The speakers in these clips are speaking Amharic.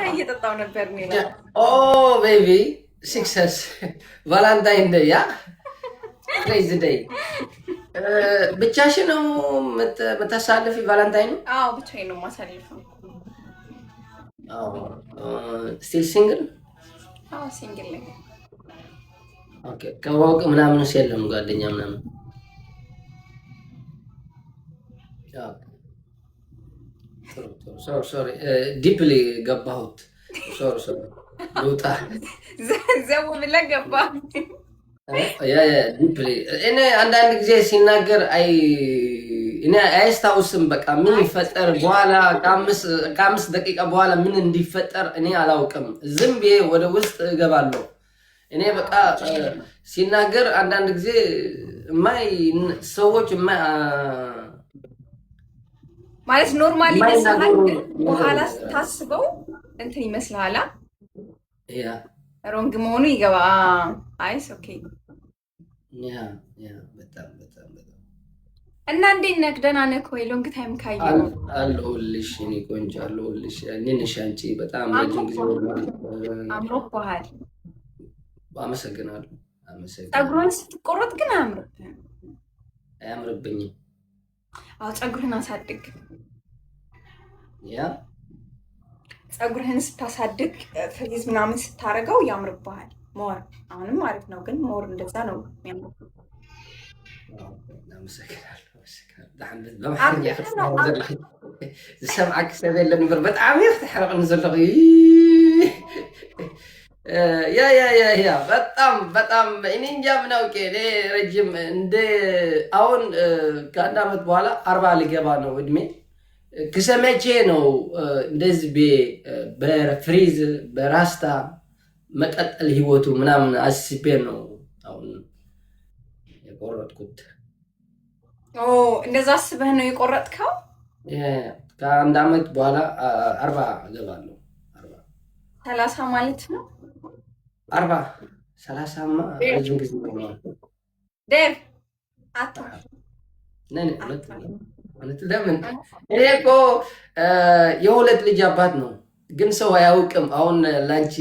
እየጠጣው ነበር ነው። ኦ ቤቢ ሲክሰስ ቫላንታይን ዴይ ያ ክሬዚ ዴይ ብቻሽን ነው የምታሳልፊ ቫላንታይን? አዎ ብቻዬን ነው የማሳልፈው። ስቲል ሲንግል? አዎ ሲንግል ነኝ። ኦኬ ከወቅ ምናምን የለም ጓደኛ ምናምን? ሶሪ ዲፕሊ ገባሁት። ሶሪ ልውጣ። ዘው ብለህ ገባህ። ዲፕሊ እኔ አንዳንድ ጊዜ ሲናገር እኔ አያስታውስም። በቃ ምን ይፈጠር በኋላ ከአምስት ደቂቃ በኋላ ምን እንዲፈጠር እኔ አላውቅም። ዝም ብዬ ወደ ውስጥ እገባለሁ። እኔ በቃ ሲናገር አንዳንድ ጊዜ ሰዎች ማለት ኖርማሊ ይመስላል፣ ግን በኋላ ስታስበው እንትን ይመስልሃል። ያ ሮንግ መሆኑ ይገባ። አይስ ኦኬ። በጣም እና እንዴት ነህ? ደህና ነህ ወይ? ሎንግ ታይም ካየሁ አለሁልሽ። እኔ ቆንጆ አለሁልሽ። ነሽ አንቺ በጣም ረጅም ጊዜ አምሮብሃል። አመሰግናለሁ። ፀጉሩን ስትቆረጥ ግን አያምርብህም። አያምርብኝም? አዎ ፀጉርህን አሳድግ። ያ ፀጉርህን ስታሳድግ ፍሪዝ ምናምን ስታረገው ያምርብሃል ሞር። አሁንም አሪፍ ነው፣ ግን ሞር እንደዛ ነው የሚያምርብህ። አመሰግናለሁ። ዝሰምዓክ ሰብ የለ ንበር በጣም የፍትሕረቕኒ ዘለኹ ያ በጣም እኔ እንጃ ምን አውቄ። እኔ ረጅም አሁን ከአንድ ዓመት በኋላ 40 ሊገባ ነው እድሜ። ከሰመቼ ነው እንደዚህ በፍሪዝ በራስታ መቀጠል ህይወቱ ምናምን አስቤ ነው አሁን የቆረጥኩት። እንደዛ አስበህ ነው የቆረጥከው? ከአንድ ዓመት በኋላ 40 እገባለሁ። 30 ማለት ነው። 30ማ ረጅም ጊዜ ነው። ዴቭ ለምን? እኔ እኮ የሁለት ልጅ አባት ነው፣ ግን ሰው አያውቅም። አሁን ለአንቺ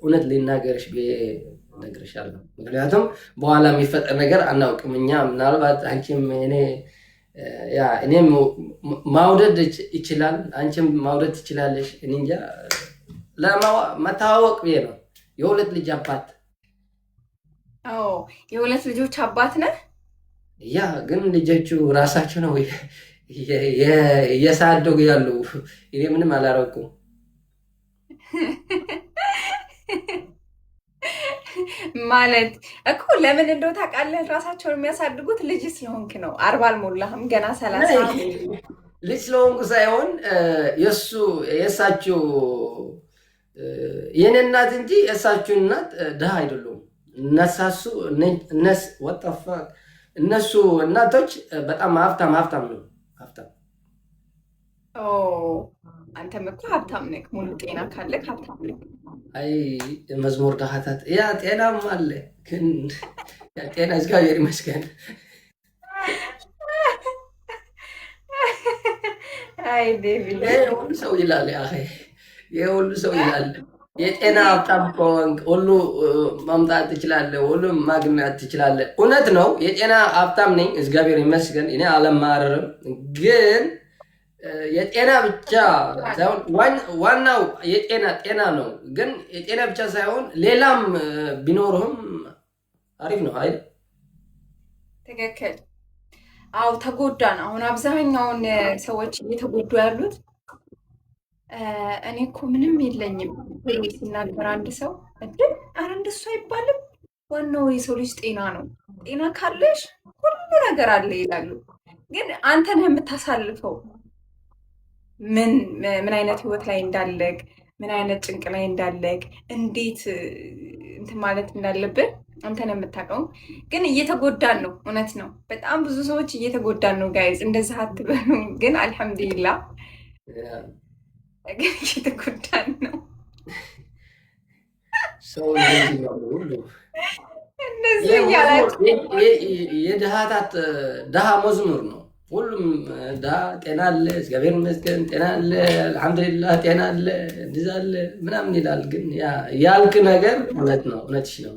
እውነት ሊናገርሽ እነግርሻለሁ። ምክንያቱም በኋላ የሚፈጠር ነገር አናውቅም እኛ። ምናልባት አንቺም እኔም ማውደድ ይችላል፣ አንቺም ማውደድ ትችላለሽ። እኔ እንጃ ለመታወቅ ብዬ ነው። የሁለት ልጅ አባት። የሁለት ልጆች አባት ነህ? ያ ግን ልጆቹ ራሳቸው ነው እየሳደጉ ያሉ። እኔ ምንም አላረኩም። ማለት እኮ ለምን እንደው ታውቃለህ? ራሳቸውን የሚያሳድጉት ልጅ ስለሆንክ ነው። 40 አልሞላህም ገና 30። ልጅ ስለሆንኩ ሳይሆን የእሳቸው የኔ እናት እንጂ የእሳቸው እናት ድሃ አይደሉም። እነሱ እናቶች በጣም ሀብታም ነው። አንተም እኮ ሀብታም ነህ። ሙሉ ጤና ካለህ ሀብታም ነህ። አይ መዝሙር ዳሃታት ጤናም አለ፣ ግን ጤና እግዚአብሔር ይመስገን። አይ ዴቪድ ሁሉ ሰው ይላል፣ ሁሉ ሰው ይላል የጤና ሀብታም ከሆንክ ሁሉ ማምጣት ትችላለህ፣ ሁሉም ማግኘት ትችላለህ። እውነት ነው፣ የጤና ሀብታም ነኝ እግዚአብሔር ይመስገን። እኔ አለማረርም፣ ግን የጤና ብቻ ሳይሆን ዋናው ጤና ነው። ግን የጤና ብቻ ሳይሆን ሌላም ቢኖርህም አሪፍ ነው አይደል? ትክክል። አው ተጎዳን። አሁን አብዛኛውን ሰዎች እየተጎዱ ያሉት እኔ እኮ ምንም የለኝም ሲናገር አንድ ሰው ኧረ እንደሱ አይባልም። ዋናው የሰው ልጅ ጤና ነው። ጤና ካለሽ ሁሉ ነገር አለ ይላሉ። ግን አንተ ነህ የምታሳልፈው ምን አይነት ህይወት ላይ እንዳለግ፣ ምን አይነት ጭንቅ ላይ እንዳለግ፣ እንዴት እንትን ማለት እንዳለብን አንተ ነህ የምታውቀው። ግን እየተጎዳን ነው። እውነት ነው። በጣም ብዙ ሰዎች እየተጎዳን ነው ጋይዝ። እንደዚህ አትበሉ። ግን አልሐምዱሊላህ ግን እየተጎዳን ነው። ሰው ሁሉ እንደዚህ እያላችሁ የድሃ መዝሙር ነው። ሁሉም ዳ ጤና አለ፣ እግዚአብሔር ይመስገን ጤና አለ፣ አልሐምዱሊላህ ጤና አለ፣ እንደዛ አለ ምናምን ይላል። ግን ያልክ ነገር እውነት ነው፣ እውነትሽ ነው።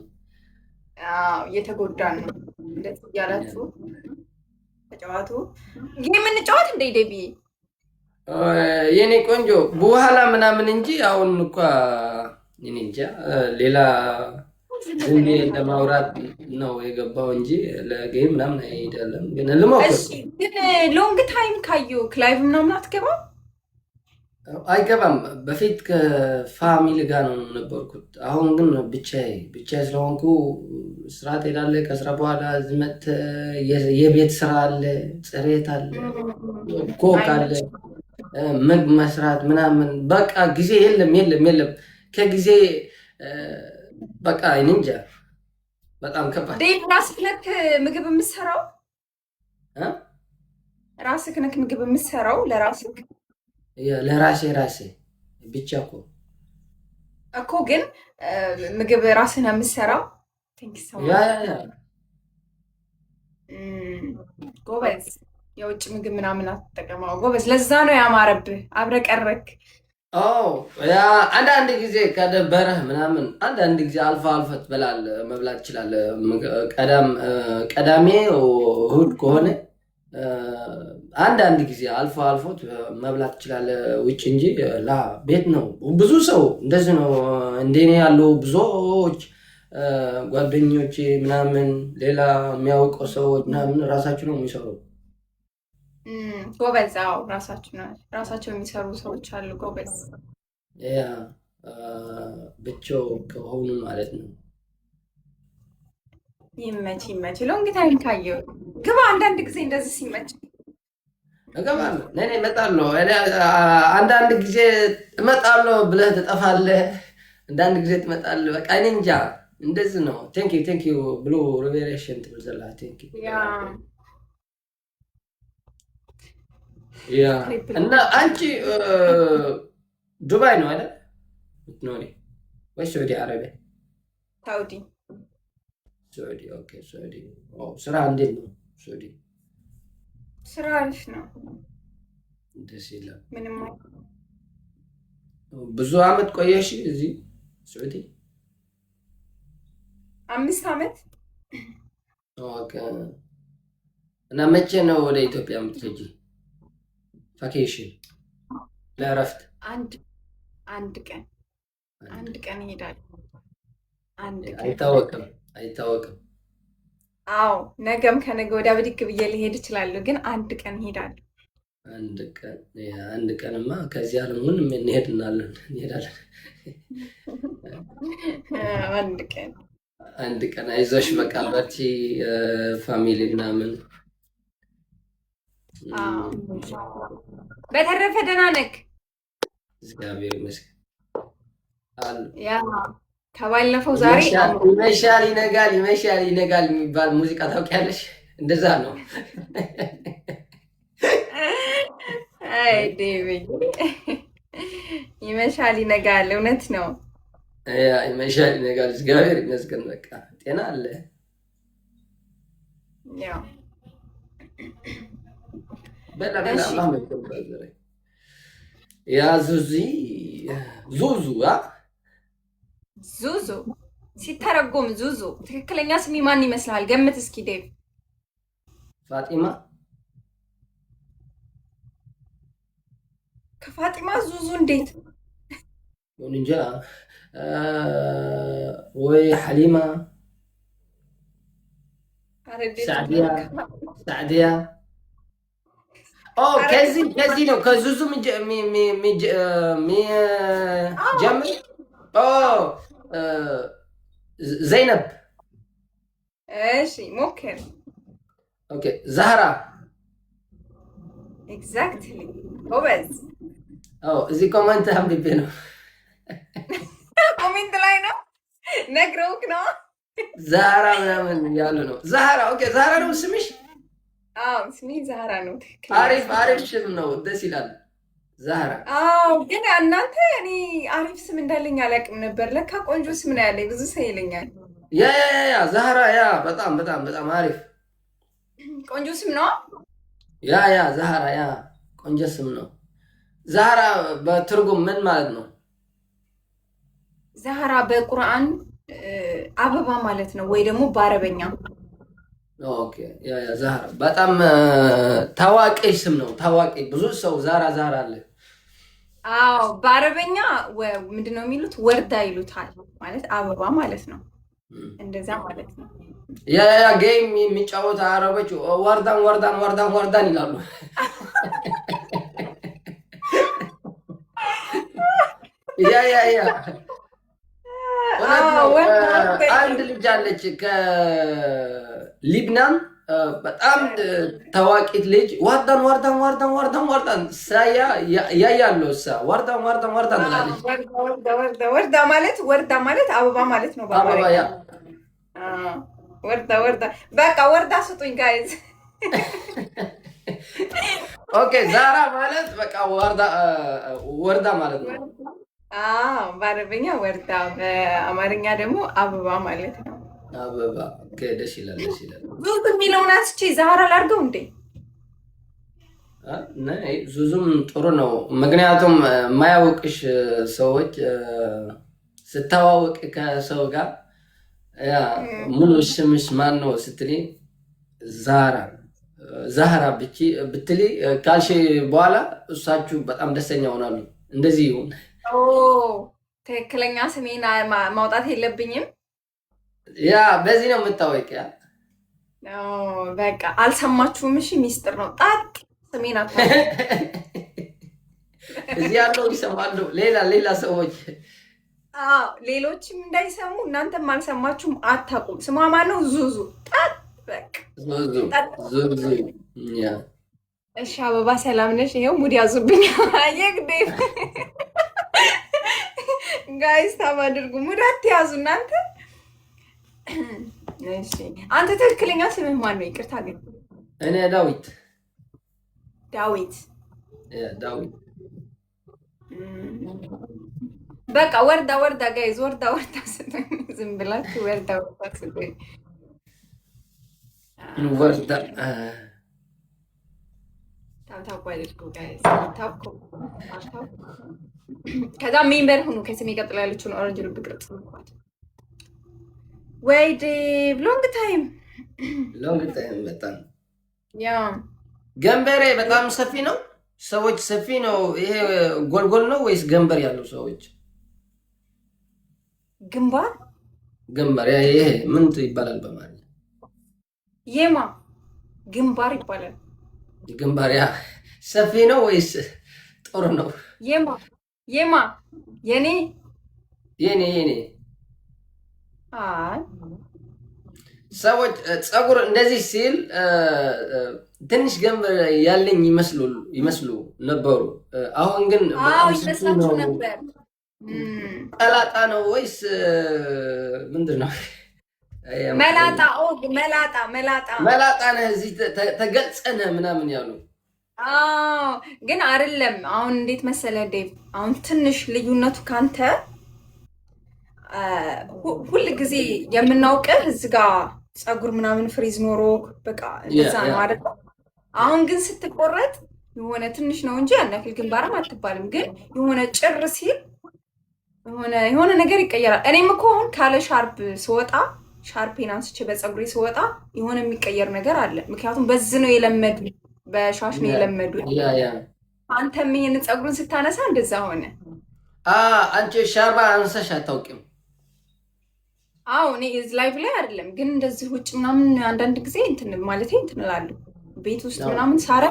እየተጎዳን ነው። እንደዚህ እያላችሁ ተጫዋቱ። ጌም እንጫወት እንደ ዴቢ የኔ ቆንጆ በኋላ ምናምን እንጂ አሁን እንኳ እኔ እንጃ ሌላ ዝም ብዬ ለማውራት ነው የገባው እንጂ ለጌም ምናምን አይደለም። ግን ልሞክር። ግን ሎንግ ታይም ካዩ ክላይቭ ምናምን አትገባም? አይገባም። በፊት ከፋሚሊ ጋር ነው ነበርኩት። አሁን ግን ብቻዬ ስለሆንኩ ስራ ትሄዳለህ። ከስራ በኋላ ዝመት የቤት ስራ አለ፣ ጽሬት አለ፣ ኮክ አለ፣ ምግብ መስራት ምናምን በቃ ጊዜ የለም። ከጊዜ በቃ እኔ እንጃ በጣም ከባድ። ራስህ ነክ ምግብ የምትሰራው ራስህ ነክ ምግብ የምትሰራው ለራሴ ብቻ እኮ ግን ምግብ ራስህ ነው የምትሰራው? ጎበዝ። የውጭ ምግብ ምናምን አትጠቀመው ጎበዝ። ለዛ ነው ያማረብህ አብረቀረክ። አንዳንድ ጊዜ ከደበረህ ምናምን አንዳንድ ጊዜ አልፎ ትበላለህ፣ መብላት ትችላለህ። ቀዳሜ እሑድ ከሆነ አንዳንድ ጊዜ አልፎ መብላት ትችላለህ ውጭ እንጂ ቤት ነው። ብዙ ሰው እንደዚህ ነው። እንደኔ ያሉ ብዙዎች ጓደኞቼ ምናምን ሌላ የሚያውቀው ሰዎች ምናምን ራሳቸው ነው የሚሰሩ። ጎበዝ። ራሳቸው የሚሰሩ ሰዎች አሉ። ጎበዝ። ብቻው ከሆኑ ማለት ነው። ይመች። ሎንግ ታይም ካየው ግባ። አንዳንድ ጊዜ እንደዚህ ሲመች እገባለሁ። እኔ እመጣለሁ። አንዳንድ ጊዜ እመጣለሁ ብለህ ትጠፋለህ። አንዳንድ ጊዜ ትመጣለህ። በቃ እኔ እንጃ እንደዚህ ነው። ቴንክ ዩ ብሎ ሪቬሌሽን ትብልዘላ። ቴንክ ዩ እና አንቺ ዱባይ ነው አይደል ምትኖሪ ወይ ሳዑዲ አረቢያ? ሳዑዲ። ኦኬ። ሳዑዲ ስራ እንዴት ነው? ሳዑዲ ስራ አሪፍ ነው። ደስ ይላል። ምንም ብዙ አመት ቆየሽ እዚህ ሳዑዲ? 5 አመት። ኦኬ። እና መቼ ነው ወደ ኢትዮጵያ የምትሄጂ? ቫኬሽን ለእረፍት? አንድ ቀን እሄዳለሁ። አይታወቅም። አዎ ነገም ከነገ ወዲያ ብድግ ብዬ ልሄድ እችላለሁ፣ ግን አንድ ቀን እሄዳለሁ። አንድ ቀንማ ከዚህ ዓለም ምንም እንሄዳለን። አንድ ቀን አይዞሽ፣ በቃ በርቺ። ፋሚሊ ምናምን። በተረፈ ደህና ነህ? እግዚአብሔር ይመስገን። ከባለፈው ዛሬ ይመሻል ይነጋል የሚባል ሙዚቃ ታውቂያለሽ? እንደዛ ነው። አይ ዴቪድ፣ ይመሻል ይነጋል። እውነት ነው። ይመሻል ይነጋል። እግዚአብሔር ይመስገን። በቃ ጤና አለ። ያው በላ ያ ዙዙ ሲተረጎም ዙዙ ትክክለኛ ስሚ ማን ይመስላል? ገምት እስኪ ዴቭ። ፋጢማ። ከፋጢማ ዙዙ እንዴት? እንጃ። ወይ ሐሊማ፣ ሳዕዲያ። ከዚህ ነው ከዙዙ ጀምር። ዘይነብ። እሺ ሞክር። ኦኬ። ዛህራ። ኤግዛክትሊ ጎበዝ። እዚህ ኮመንት አንብቤ ነው። ኮሜንት ላይ ነው ነግረውክ ነው። ዛህራ ምናምን ያሉ ነው። ዛህራ። ኦኬ። ዛህራ ነው ስምሽ? ስሜ ዛህራ ነው። አሪፍ ስም ነው። ደስ ይላል። ዛህራ። ግን እናንተ እኔ አሪፍ ስም እንዳለኝ አላውቅም ነበር። ለካ ቆንጆ ስም ነው ያለኝ። ብዙ ሰው ይለኛል። ዛህራ። በጣም አሪፍ ቆንጆ ስም ነው። ያ ዛህራ ያ ቆንጆ ስም ነው። ዛህራ በትርጉም ምን ማለት ነው? ዛህራ በቁርአን አበባ ማለት ነው፣ ወይ ደግሞ በአረበኛ። ኦኬ ያ ዛህራ በጣም ታዋቂ ስም ነው። ታዋቂ ብዙ ሰው ዛህራ አለ። አዎ በአረበኛ ምንድን ነው የሚሉት? ወርዳ ይሉታል፣ ማለት አበባ ማለት ነው። እንደዛ ማለት ነው። ያ ጌም የሚጫወቱ አረቦች ወርዳን ይላሉ። ያ አንድ ልጅ አለች ከሊብናን በጣም ታዋቂት ልጅ ወርዳን ሳያ ያያለው እሳ ወርዳን ትላለች። ወርዳ ማለት አበባ ማለት ነው በአማርኛ። ወርዳ በቃ ወርዳ ስጡኝ ጋይዝ። ኦኬ ዛራ ማለት በቃ ወርዳ ማለት ነው። በአረበኛ ወርዳ፣ በአማርኛ ደግሞ አበባ ማለት ነው። አበባ ደስ ይላል። ዙዙ የሚለውን አስቼ ዛህራ ላድርገው እንዴ? ዙዙም ጥሩ ነው። ምክንያቱም የማያውቅሽ ሰዎች ስታዋውቅ ከሰው ጋር ሙሉ ስምሽ ማን ነው ስትሊ ዛህራ ብትሊ ካልሽ በኋላ እሳችሁ በጣም ደስተኛ ሆናሉ። እንደዚህ ይሁን። ትክክለኛ ስሜን ማውጣት የለብኝም። ያ በዚህ ነው የምታወቂያ። በቃ አልሰማችሁም? እሺ ሚስጥር ነው። ጣቅ ስሜን አታ እዚህ ያለው ይሰማሉ። ሌላ ሰዎች ሌሎችም እንዳይሰሙ እናንተም አልሰማችሁም፣ አታውቁም። ስሟ ማን ነው? ዙዙ ጣጥ በቃ ዙዙ። እሺ አበባ ሰላም ነሽ? ይኸው ሙድ ያዙብኝ። የግዴ ጋይስ ታብ አድርጉ፣ ሙድ አትያዙ እናንተ። እሺ አንተ ትክክለኛ ስምህ ማን ነው? ይቅርታ ግን እኔ ዳዊት በቃ ወርዳ ጋይዝ፣ ወርዳ ስጡኝ። ዝም ብላችሁ ወርዳ ስጡኝ። ወርዳ ታብታብ አድርጉ ጋይዝ። ከዛ ሜምበር ሁኑ። ከስሜ ቀጥላ ያለችውን ኦረንጅ ልብ ቅርጽ እንኳን ወይ ዴቭ ሎንግ ታይም በጣም ያ ገንበሬ በጣም ሰፊ ነው። ሰዎች ሰፊ ነው። ይሄ ጎልጎል ነው ወይስ ገንበር ያለው ሰዎች? ግንባር ይሄ ምን ይባላል በማለት? የማ ግንባር ይባላል። ግንባር ያ ሰፊ ነው ወይስ ጦር ነው? የማ የኔ ሰዎች ፀጉር እንደዚህ ሲል ትንሽ ገንበር ያለኝ ይመስሉ ነበሩ። አሁን ግን ይመስላችሁ ነበር። ቀላጣ ነው ወይስ ምንድን ነው? መላጣ ነህ እዚህ ተገልጸነህ ምናምን ያሉ። ግን አይደለም። አሁን እንዴት መሰለ ዴቭ፣ አሁን ትንሽ ልዩነቱ ካንተ ሁል ጊዜ የምናውቅህ እዚህ ጋ ፀጉር ምናምን ፍሪዝ ኖሮ በቃ እንደዛ ነው አይደል? አሁን ግን ስትቆረጥ የሆነ ትንሽ ነው እንጂ ያን ያክል ግንባርም አትባልም። ግን የሆነ ጭር ሲል የሆነ ነገር ይቀየራል። እኔም እኮ አሁን ካለ ሻርፕ ስወጣ ሻርፔን አንስቼ በፀጉሬ ስወጣ የሆነ የሚቀየር ነገር አለ። ምክንያቱም በዚህ ነው የለመዱ፣ በሻሽ ነው የለመዱ። አንተም ይሄን ፀጉሩን ስታነሳ እንደዛ ሆነ። አንቺ ሻርባ አንሰሽ አታውቂም? አዎ እኔ እዚህ ላይቭ ላይ አይደለም ግን እንደዚህ ውጭ ምናምን አንዳንድ ጊዜ እንትን እላለሁ። ቤት ውስጥ ምናምን ሳረ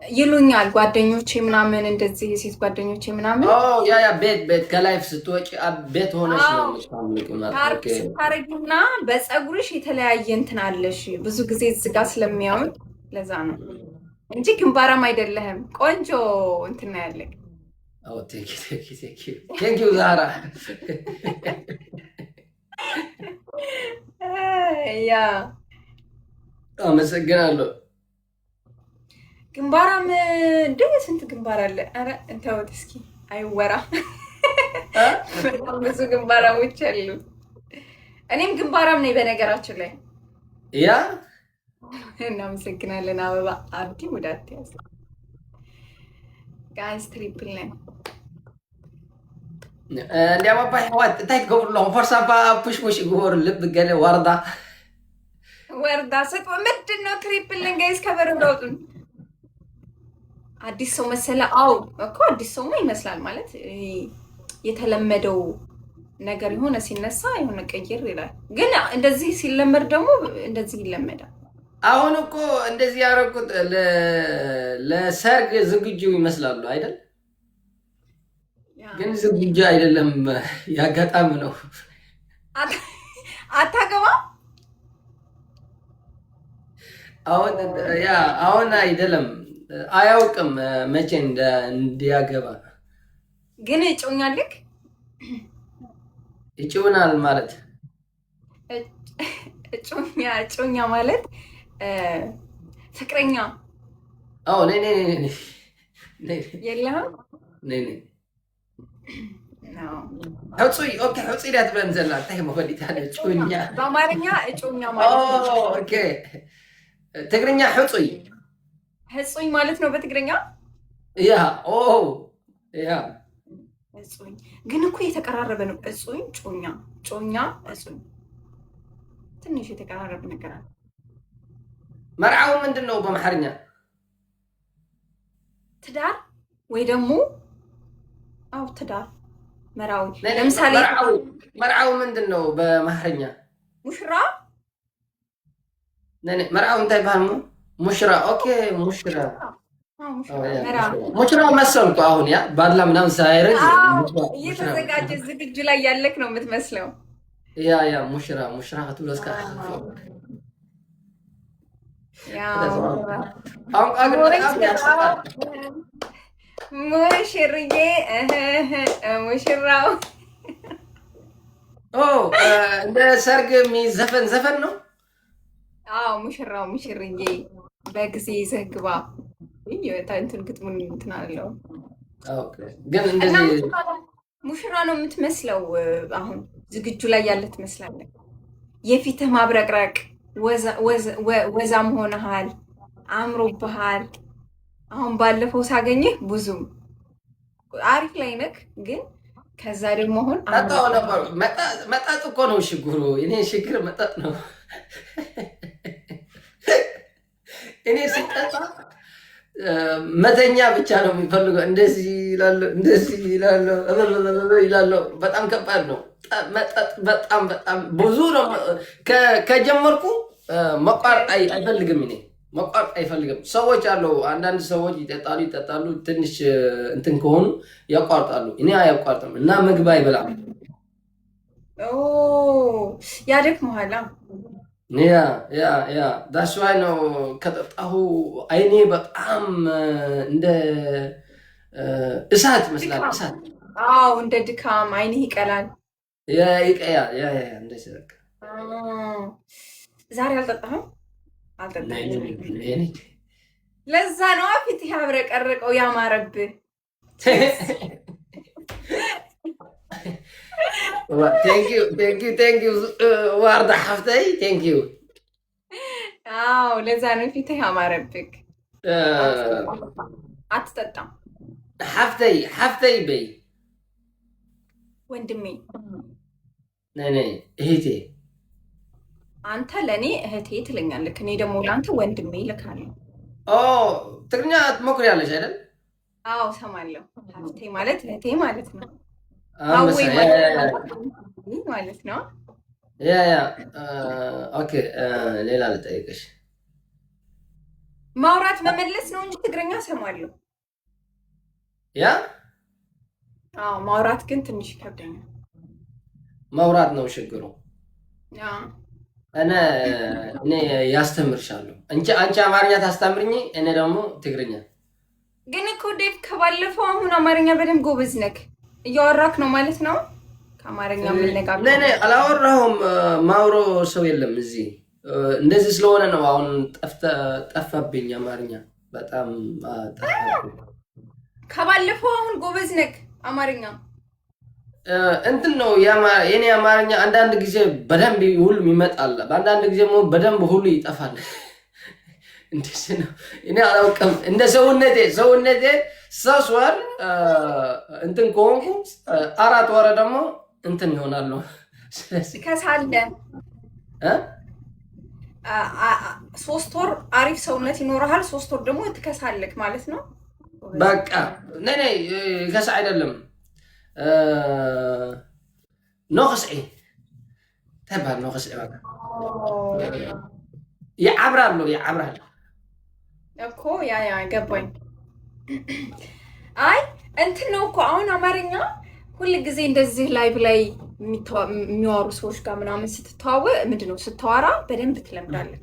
ይሉኛል ጓደኞቼ ምናምን፣ እንደዚህ የሴት ጓደኞቼ ምናምን። ያ ቤት ከላይፍ ስትወጪ ቤት ሆነሽ ነው ስታረጊና በፀጉርሽ የተለያየ እንትን አለሽ። ብዙ ጊዜ እዚህ ጋር ስለሚያዩን ለዛ ነው እንጂ ግንባራም አይደለህም። ቆንጆ እንትን ነው ያለኝ። ቴንክ ዩ ዛራ። ያ አመሰግናለሁ። ግንባራም እንደ ስንት ግንባር አለ? ኧረ እንተውት እስኪ አይወራ። በጣም ብዙ ግንባራሞች አሉ። እኔም ግንባራም ነኝ በነገራችን ላይ። ያ እናመሰግናለን። አበባ አብዲ ሙዳት ያዝ ጋይስ ትሪፕል ነን እንዲያም አባይ ሕዋት እንታይ ትገብሩ ኣለኹም ፈርሳባ ፑሽፑሽ ይግበሩ ልብ ገለ ዋርዳ ወርዳ ሰጥ ምንድን ነው ትሪፕል ነን ጋይስ ከበሩ ዳውጡን አዲስ ሰው መሰለ አው እኮ አዲስ ሰው ይመስላል ማለት የተለመደው ነገር የሆነ ሲነሳ የሆነ ቀይር ይላል ግን እንደዚህ ሲለመድ ደግሞ እንደዚህ ይለመዳል አሁን እኮ እንደዚህ ያረቁት ለሰርግ ዝግጁ ይመስላሉ አይደል ግን ዝግጁ አይደለም ያጋጣም ነው አታገባ አሁን አይደለም አያውቅም መቼ እንዲያገባ ግን እጮኛልክ ይጭውናል ማለት እጮኛ ማለት ፍቅረኛ ነይ የለህም ነይ ሕፁይ ኦኬ ሕፁይ ዳ ትብለን ዘላ እንታይ መፈሊት ያለ እጮኛ በአማርኛ እጮኛ ማለት ነው ኦኬ ትግርኛ ሕፁይ ማለት ነው በትግርኛ ያ እጹኝ ግን እኮ የተቀራረበ ነው እጹኝ ጮኛ እጹኝ ትንሽ የተቀራረበ ነገር አለ መርዓው ምንድን ነው በአማርኛ ትዳር ወይ ደግሞ ትዳር መራዊ ለምሳሌ መርዓው ምንድን ነው በአማርኛ ሙሽራ መርዓው እንታይ ባል ሙሽራ ኦኬ ሙሽራ መሰልኩ አሁን ያ ባድላ ምናምን ሳይረግ እየተዘጋጀ ዝግጁ ላይ ያለክ ነው የምትመስለው ያ ሙሽራ ክትብለስካ አሁን ቃግር በጣም ያስፈራል ሙሽርዬ ሙሽራው እንደ ሰርግ የሚዘፈን ዘፈን ነው ሙሽራው ሙሽርዬ በጊዜ ይዘህ ግባ እንትን ግጥሙን እንትን አለው ግን እንደዚህ ሙሽራ ነው የምትመስለው አሁን ዝግጁ ላይ ያለ ትመስላለህ የፊትህ ማብረቅረቅ ወዛም ሆነሃል አምሮብሃል አሁን ባለፈው ሳገኘህ ብዙም አሪፍ ላይ ነክ ግን ከዛ ደግሞ አሁን መጣጥ እኮ ነው ችግሩ እኔ ችግር መጣጥ ነው እኔ ስጠጣ መተኛ ብቻ ነው የሚፈልገው እንደዚህ ይላለው በጣም ከባድ ነው መጠጥ በጣም ብዙ ነው ከጀመርኩ መቋረጥ አይፈልግም እኔ መቋረጥ አይፈልግም ሰዎች አሉ አንዳንድ ሰዎች ይጠጣሉ ትንሽ እንትን ከሆኑ ያቋርጣሉ እኔ አያቋርጥም እና ምግብ አይበላም ያደክመሃል ያ ዳስ ዋይ ነው ከጠጣሁ አይኔ በጣም እንደ እሳት ይመስላል እሳት እንደ ድካም አይንህ ይቀላል ይቀያል እንደዚህ በቃ ዛሬ አልጠጣህም ለዛ ነው ፊትህ ያብረቀረቀው ያማረብህ ቴንክ ዩ ዋርዳ ሓፍተይ ቴንክ ዩ ለዛ ነው ፊትህ ያማረብህ አትጠጣም ሓፍተይ በይ ወንድሜ እህቴ አንተ ለእኔ እህቴ ትለኛለህ እኔ ደግሞ ለአንተ ወንድሜ እልካለሁ ትግርኛ ትሞክሪያለሽ አይደል እሰማለሁ ሓፍቴ ማለት እህቴ ማለት ነው ማለት ነው ኦኬ ሌላ ልጠይቅሽ ማውራት መመለስ ነው እንጂ ትግርኛ እሰማለሁ ማውራት ግን ትንሽ ይከብደኛል ማውራት ነው ችግሩ እኔ ያስተምርሻለሁ አንቺ አማርኛ ታስተምርኝ እኔ ደግሞ ትግርኛ ግን እኮ ዴቭ ከባለፈው አሁን አማርኛ በደንብ ጎበዝ ነክ እያወራክ ነው ማለት ነው ከአማርኛ ምንነጋገር ለኔ አላወራሁም ማውሮ ሰው የለም እዚህ እንደዚህ ስለሆነ ነው አሁን ጠፋብኝ አማርኛ በጣም ጠፋብኝ ከባለፈው አሁን ጎበዝ ነክ አማርኛ እንትን ነው የኔ አማርኛ አንዳንድ ጊዜ በደንብ ሁሉም ይመጣል በአንዳንድ ጊዜ በደንብ ሁሉ ይጠፋል እንደዚህ ነው። እኔ አላውቅም። እንደ ሰውነቴ 3 ወር እንትን ከሆንኩ 4 ወር ደግሞ እንትን ይሆናሉ። ስለዚህ ከሳለ 3 ወር አሪፍ ሰውነት ይኖርሃል፣ 3 ወር ደግሞ ትከሳለክ ማለት ነው። በቃ ነይ ከሳ አይደለም ነቅስዒ ተባል ነቅስዒ በቃ ይዓብራሉ እኮ ያ ገባኝ። አይ እንትን ነው እኮ አሁን አማርኛ ሁል ጊዜ እንደዚህ ላይቭ ላይ የሚዋሩ ሰዎች ጋር ምናምን ስትተዋወቅ ምንድን ነው ስታወራ በደንብ ትለምዳለህ።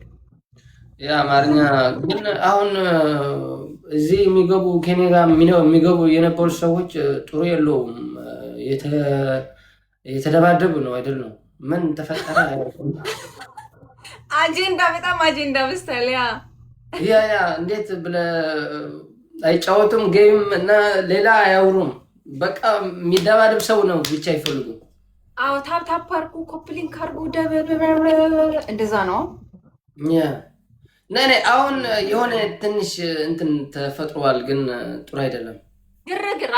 የአማርኛ ግን አሁን እዚህ የሚገቡ ከኔ ጋር የሚገቡ የነበሩ ሰዎች ጥሩ የለውም። የተደባደቡ ነው አይደል? ነው ምን ተፈጠረ? በጣም አጀንዳ በስታል። ያ እንዴት ብለህ አይጫወቱም ጌም እና ሌላ አያውሩም። በቃ የሚደባደብ ሰው ነው ብቻ ይፈልጉ። አዎ ታፕ አድርጉ፣ ኮፕሊንግ አድርጉ፣ እንደዛ ነው። ነይ አሁን የሆነ ትንሽ እንትን ተፈጥሯል፣ ግን ጥሩ አይደለም። ግርግር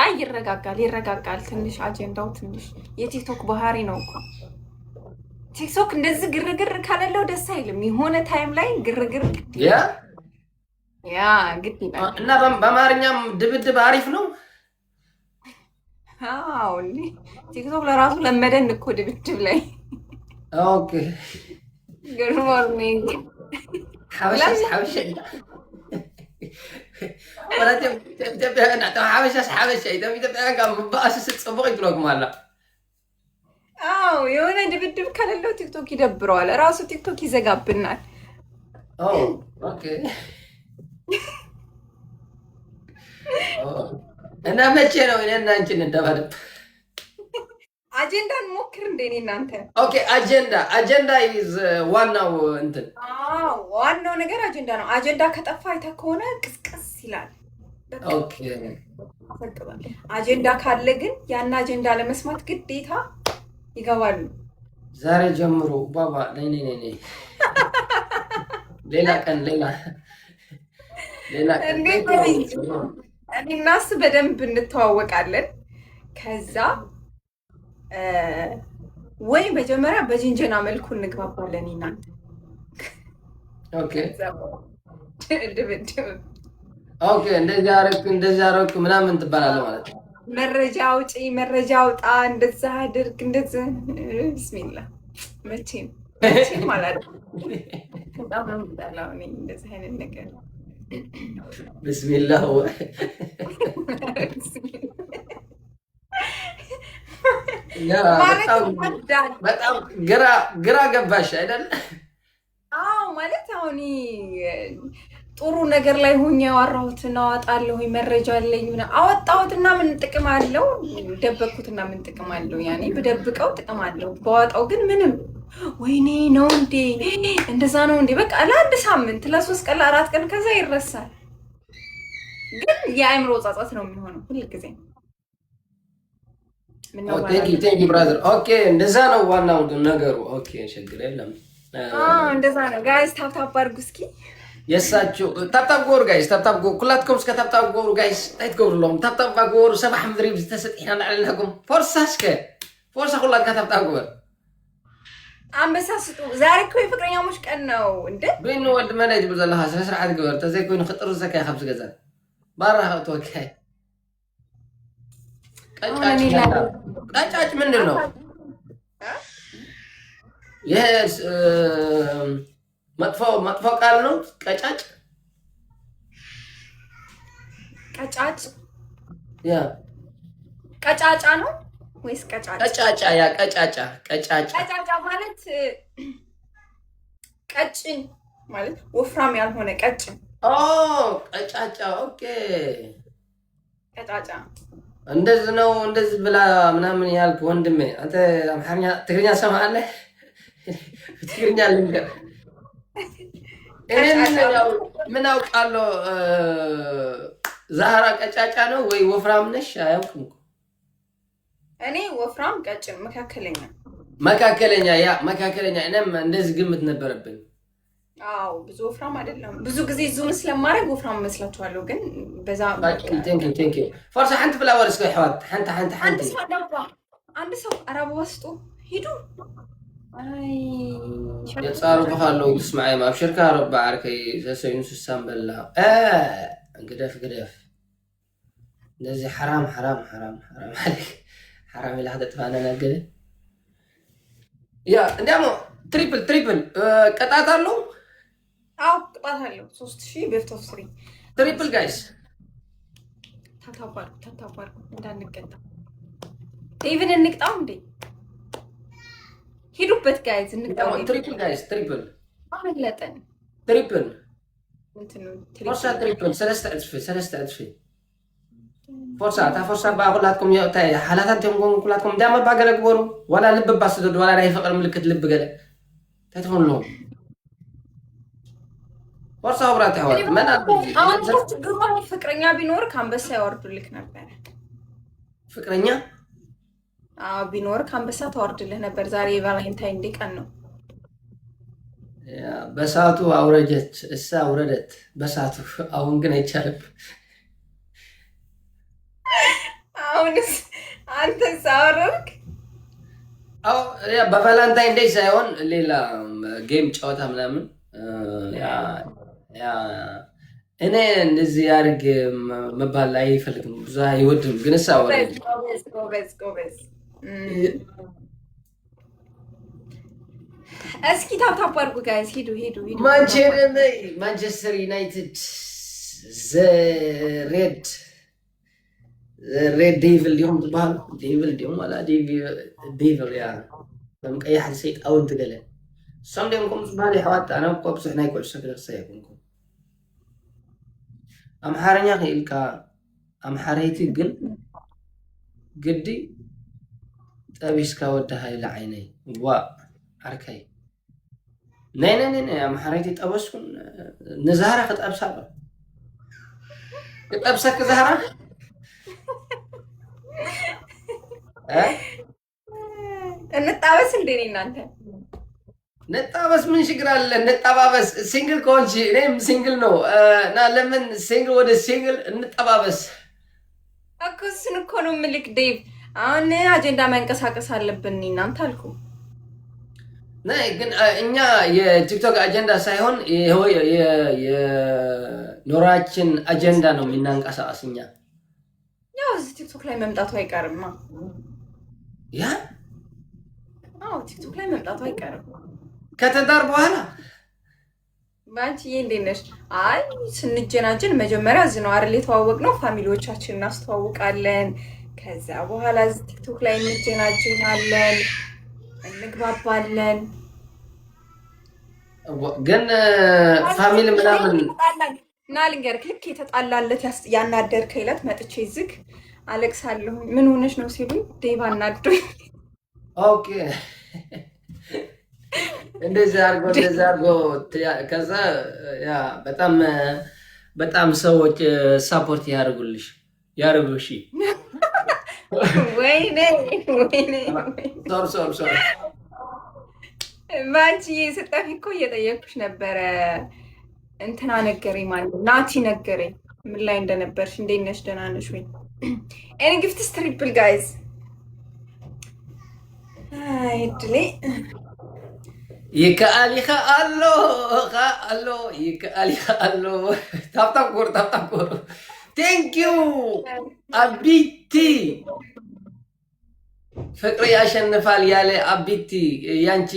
ይረጋጋል። ትንሽ አጀንዳው ትንሽ የቲክቶክ ባህሪ ነው እኮ። ቲክቶክ እንደዚህ ግርግር ካለለው ደስ አይልም። የሆነ ታይም ላይ ግርግር ግድ ይላል። እና በአማርኛም ድብድብ አሪፍ ነው። አዎ ቲክቶክ ለራሱ ለመደን እኮ ድብድብ ላይ። ኦኬ ጉድ ሞርኒንግ حبشة حبشة إذا كان بأسس تصبغ يقولك مالا የሆነ ድብድብ ከሌለው ቲክቶክ ይደብረዋል። ራሱ ቲክቶክ ይዘጋብናል። ኦኬ እና መቼ ነው እኔና አንቺ እንደባደብ? አጀንዳን ሞክር እንደኔ እናንተ። ኦኬ አጀንዳ ኢዝ ዋናው እንትን ዋናው ነገር አጀንዳ ነው። አጀንዳ ከጠፋ አይተህ ከሆነ ቅስቅስ ይላል። ኦኬ አጀንዳ ካለ ግን ያን አጀንዳ ለመስማት ግዴታ ይገባሉ። ዛሬ ጀምሮ ባባ ነይ ሌላ ቀን እኔናስ በደንብ እንተዋወቃለን። ከዛ ወይ መጀመሪያ በጅንጀና መልኩ እንግባባለን እናንተ። ኦኬ ድብድብ ኦኬ እንደዚህ አደረክ ምናምን ትባላለህ ማለት ነው። መረጃ አውጪ፣ መረጃ አውጣ፣ እንደዛ አድርግ፣ እንደዛ ቢስሚላህ። መቼም ማለት በጣም ነው የምጠላው እኔ እንደዚህ አይነት ነገር። ቢስሚላህ በጣም ግራ ገባሽ አይደል? አዎ ማለት አሁን ጥሩ ነገር ላይ ሆኜ ያወራሁትን አወጣለሁ። መረጃ አለኝ አወጣሁትና ምን ጥቅም አለው? ደበቅኩትና ምን ጥቅም አለው? ያኔ ብደብቀው ጥቅም አለው፣ በዋጣው ግን ምንም። ወይኔ ነው እንዴ? እንደዛ ነው እንዴ? በቃ ለአንድ ሳምንት ለ3 ቀን ለ4 ቀን ከዛ ይረሳል። ግን የአእምሮ ጸጸት ነው የሚሆነው ሁሉ ጊዜ። ቴንኪ ብራዘር። ኦኬ እንደዛ ነው ዋናው ነገሩ። ኦኬ ችግር የለም። እንደዛ ነው ጋይስ። ታፕታፕ አድርጉ እስኪ የሳችሁ ታፕታፕ ጎር ጋይስ፣ ታፕታፕ ጎር ኩላትኩም እስከ ታፕታፕ ጎር ጋይስ። አይትገብሩሎም ታፕታፕ ጎር ሰባሕ ምድሪ ዝተሰጥሒና ንዕለናኩም ፎርሳስከ ፎርሳ ኩላትካ ታፕታፕ ጎር አንበሳ ስጡ። ዛሬ እኮ የፍቅረኛሞች ቀን ነው እንዴ? ብን ወድ መናይ ትብል ዘለካ ስነ ስርዓት ግበር። ተዘይ ኮይኑ ክጥር ዘካይ ካብዚ ገዛ ባራህ ተወካይ ቀጫጭ ምንድን ነው? ይሄ መጥፎ ቃል ነው። ቀጫጭ ቀጫጫ ነው ወይስ ቀጫጫ? ቀጫጫ ማለት ቀጭን ማለት ወፍራም ያልሆነ ቀጭን። ቀጫጫ ኦኬ። ቀጫጫ እንደዚህ ነው። እንደዚህ ብላ ምናምን ያልክ ወንድሜ አንተ አማርኛ ትግርኛ ሰማለህ? ትግርኛ ልንገር ምን አውቃለሁ። ዛህራ ቀጫጫ ነው ወይ ወፍራም ነሽ? አያውቅም እኮ እኔ ወፍራም ቀጭን መካከለኛ። ያ መካከለኛ። እኔም እንደዚህ ግምት ነበረብኝ። አዎ ብዙ ወፍራም አይደለም። ብዙ ጊዜ ዙም ስለማድረግ ወፍራም መስላችኋለሁ፣ ግን በዛ ቴንክ ዩ ፈርሳ ሓንቲ ፍላወር እስከ ሕዋት ሓንቲ ሓንቲ አንድ ሓንቲ ሰው አዳባ አንድ ሰው አረባ ወስጡ ሂዱ። አይ የጻርፉ ካለው ይስማዓይ ማብሽርካ ረባ ዓርከይ ዘሰዩን ስሳን በላ ግደፍ ግደፍ እንደዚህ ሓራም ሓራም ሓራም ሓራም ዓለይክ ሓራም ኢላ ክተጥፋና ነገደ ያ እንዲያሞ ትሪፕል ቅጣት አለው። አዎ ቅጣት አለው። 3000 ቤፍት ኦፍ 3 ትሪፕል ጋይስ ታታባርኩ እንዳንቀጣ ኢቭን እንቅጣው እንዴ ሂዱበት ጋይዝ እንቅጣው። ትሪፕል ጋይስ ትሪፕል አመለጠን። ትሪፕል እንትኑ ፎርሳ ትሪፕል ሰለስተ ዕፅፊ ፎርሳ እታ ፎርሳ በኣ ኩላትኩም እንታይ ሓላታት እዮም ኩላትኩም እንዳ መባ ገለ ግበሩ ዋላ ልብ ባስደዱ ዋላ ናይ ፍቅሪ ምልክት ልቢ ገለ እንታይ ትኾኑ ኣለዎም ፎርሳ ውብራት ይሕወት መን አሁን ችግሩ ፍቅረኛ ቢኖር ከአንበሳ ያወርዱልክ ነበረ። ፍቅረኛ ቢኖር ከአንበሳ ታወርድልህ ነበር። ዛሬ የቫላንታይን ዴይ ቀን ነው። በሰዓቱ አውረጀች እሳ አውረደት በሰዓቱ። አሁን ግን አይቻልም። አሁንስ አንተ ሳወረድክ? አዎ በቫላንታይን ዴይ ሳይሆን ሌላ ጌም ጨዋታ ምናምን እኔ እንደዚህ ያርግ መባል አይፈልግም፣ ብዙ አይወድም። ግን እሳ አውረደች ጎበዝ እስኪ ታፕታፕ አድርጉ ጋይስ፣ ሂዱ። ማንቸስተር ዩናይትድ ሬድ ዴቪል ዲሆም ትበሃል ዴቪል ዲሆም ዋላ ዴቪል ያ ቀያሕ ሰይጣውን ትገለ እሶም ዲኦም ከምኡ ዝበሃል ይሕዋት ኣነ እኮ ብዙሕ ናይ ኩዕሶ ክለሳ ይኮንኩም ኣምሓርኛ ክኢልካ ኣምሓረይቲ ግን ግዲ ጠቢስካ ወድሃ ኢላ ዓይነይ ዋ ዓርከይ ናይ ኣምሓረይቲ ጠበስኩን ንዛህራ ክጠብሳ ኣሎ ክጠብሰክ ዛህራ እንጣበስ እንዴ እናንተ? ነጣበስ ምን ችግር አለ? እንጠባበስ። ሲንግል ከሆንሽ እኔም ሲንግል ነው እና ለምን ሲንግል ወደ ሲንግል እንጠባበስ እኮ። እሱን እኮ ነው የምልክ ዴቭ። አሁን አጀንዳ መንቀሳቀስ አለብን እናንተ አልኩ። ናይ ግን እኛ የቲክቶክ አጀንዳ ሳይሆን የኖራችን አጀንዳ ነው የምናንቀሳቀስ እኛ። ያው እዚህ ቲክቶክ ላይ መምጣቱ አይቀርማ። ያ ቲክቶክ ላይ መምጣቱ አይቀርም ከተዳር በኋላ። ባንቺዬ እንዴት ነሽ? አይ ስንጀናጀን መጀመሪያ እዚህ ነው አይደል የተዋወቅነው። ፋሚሊዎቻችን እናስተዋውቃለን። ከዛ በኋላ እዚህ ቲክቶክ ላይ እንጀናጀናለን፣ እንግባባለን። ግን ፋሚሊ ምናምን እና ልንገርክ፣ ልክ የተጣላለት ያናደርከኝ ዕለት መጥቼ ዝግ አለቅሳለሁ። ምን ሆነሽ ነው ሲሉኝ ዴቭ አናዶኝ። ኦኬ እንደዚህ አድርጎ ከዛ ያ በጣም ሰዎች ሳፖርት ያደርጉሽ። ወይኔ ሶሪ ባንቺ ስጠፊ እኮ እየጠየኩሽ ነበረ። እንትና ነገረኝ ማለት ነው፣ ናቲ ነገረኝ ምን ላይ እንደነበርሽ። እንዴት ነሽ? ደህና ነሽ ወይ? ኤኒ ጊፍትስ ትሪፕል ጋይዝ። አይ ድሌ ይከአል አሎ ታፕታፕ ኮር ቴንክ ዩ አቢቲ ፍቅር ያሸንፋል ያለ አቢቲ ያንቺ